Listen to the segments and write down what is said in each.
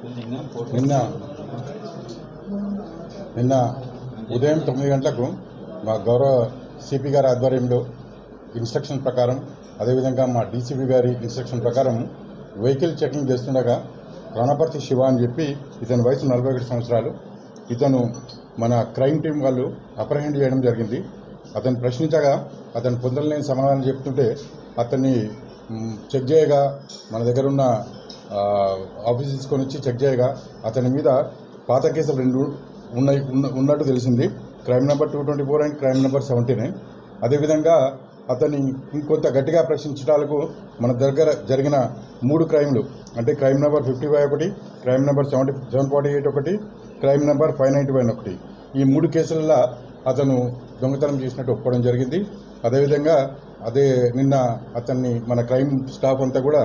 నిన్న నిన్న ఉదయం 9 గంటలకు మా గౌరవ సిపి గారి ఆధ్వర్యంలో ఇన్స్ట్రక్షన్ ప్రకారం అదేవిధంగా మా డీసీపీ గారి ఇన్స్ట్రక్షన్ ప్రకారం వెహికల్ చెకింగ్ చేస్తుండగా ప్రాణపర్తి శివ అని చెప్పి ఇతని వయసు 41 సంవత్సరాలు. ఇతను మన క్రైమ్ టీం వాళ్ళు అప్రహెండ్ చేయడం జరిగింది. అతను ప్రశ్నించగా అతను పొందలేని సమాధానం చెప్తుంటే అతన్ని చెక్ చేయగా మన దగ్గర ఉన్న ఆఫీస్ తీసుకొని వచ్చి చెక్ చేయగా అతని మీద పాత కేసులు 2 ఉన్నట్టు తెలిసింది. Crime number 224 and crime number 79. అదేవిధంగా అతన్ని ఇంకొంత గట్టిగా ప్రశ్నించడానికి మన దగ్గర జరిగిన 3 క్రైమ్లు అంటే క్రైమ్ నెంబర్ 55 ఒకటి, క్రైమ్ నెంబర్ 748 ఒకటి, క్రైమ్ నెంబర్ 591 ఒకటి, ఈ 3 కేసులలో అతను దొంగతనం చేసినట్టు ఒప్పుకోవడం జరిగింది. అదేవిధంగా నిన్న అతన్ని మన క్రైమ్ స్టాఫ్ అంతా కూడా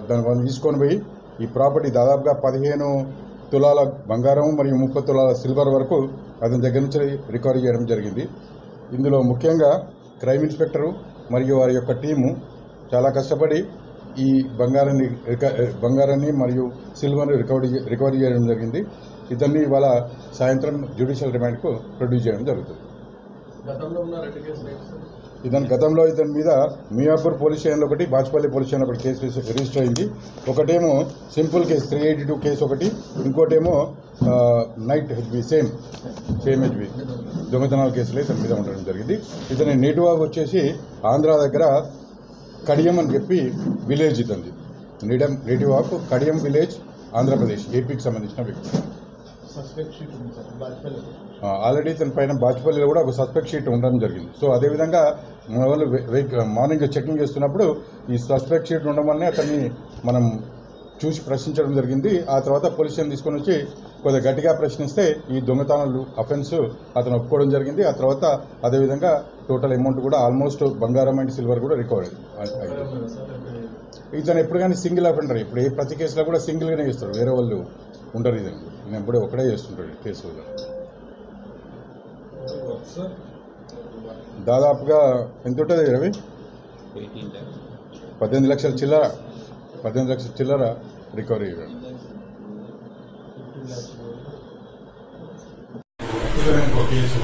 దాన్ని తీసుకొని పోయి ఈ ప్రాపర్టీ దాదాపుగా 15 తులాల బంగారం మరియు 30 తులాల సిల్వర్ వరకు అతని దగ్గర నుంచి రికవరీ చేయడం జరిగింది. ఇందులో ముఖ్యంగా క్రైమ్ ఇన్స్పెక్టరు మరియు వారి యొక్క టీము చాలా కష్టపడి ఈ బంగారాన్ని మరియు సిల్వర్ని రికవరీ చేయడం జరిగింది. ఇతన్ని ఇవాళ సాయంత్రం జ్యుడిషియల్ రిమాండ్కు ప్రొడ్యూస్ చేయడం జరుగుతుంది. గతంలో ఇతని మీద మియాపూర్ పోలీస్ స్టేషన్లో ఒకటి, బాచ్పల్లి పోలీస్ స్టేషన్లో ఒకటి కేసు రిజిస్టర్ అయింది. ఒకటేమో సింపుల్ కేసు 382 కేసు ఒకటి, ఇంకోటేమో నైట్ హెచ్బి సేమ్ హెచ్బి దొంగతనాల కేసులు ఇతని మీద ఉండడం జరిగింది. ఇతని నేటివ్ వచ్చేసి ఆంధ్ర దగ్గర కడియం అని చెప్పి విలేజ్ ఇతంది. Native of Kadiyam village, Andhra Pradesh, ఏపీకి సంబంధించిన వ్యక్తి. ఆల్రెడీ తన పైన బాచ్పల్లిలో కూడా ఒక సస్పెక్ట్ షీట్ ఉండడం జరిగింది. సో అదేవిధంగా మన వాళ్ళు మార్నింగ్ చెకింగ్ చేస్తున్నప్పుడు ఈ సస్పెక్ట్ షీట్ ఉండడం వల్లనే అతన్ని మనం చూసి ప్రశ్నించడం జరిగింది. ఆ తర్వాత పోలీస్ స్టేషన్ తీసుకొని వచ్చి కొద్దిగా గట్టిగా ప్రశ్నిస్తే ఈ దొంగతనాలు అఫెన్స్ అతను ఒప్పుకోవడం జరిగింది. ఆ తర్వాత అదేవిధంగా టోటల్ అమౌంట్ కూడా ఆల్మోస్ట్ బంగారం అండ్ సిల్వర్ కూడా రికవర్ అయింది. ఇతను ఎప్పుడు కానీ సింగిల్ అఫెండర్, ఇప్పుడు ప్రతి కేసులో కూడా సింగిల్గానే చేస్తారు, వేరే వాళ్ళు ఉంటారు. నేను ఎప్పుడే ఒకటే చేస్తుంటాడు కేసులో. దాదాపుగా ఎంత ఉంటుంది రవి? 18 లక్షల చిల్లర రికవరీ చేయడం. కేసు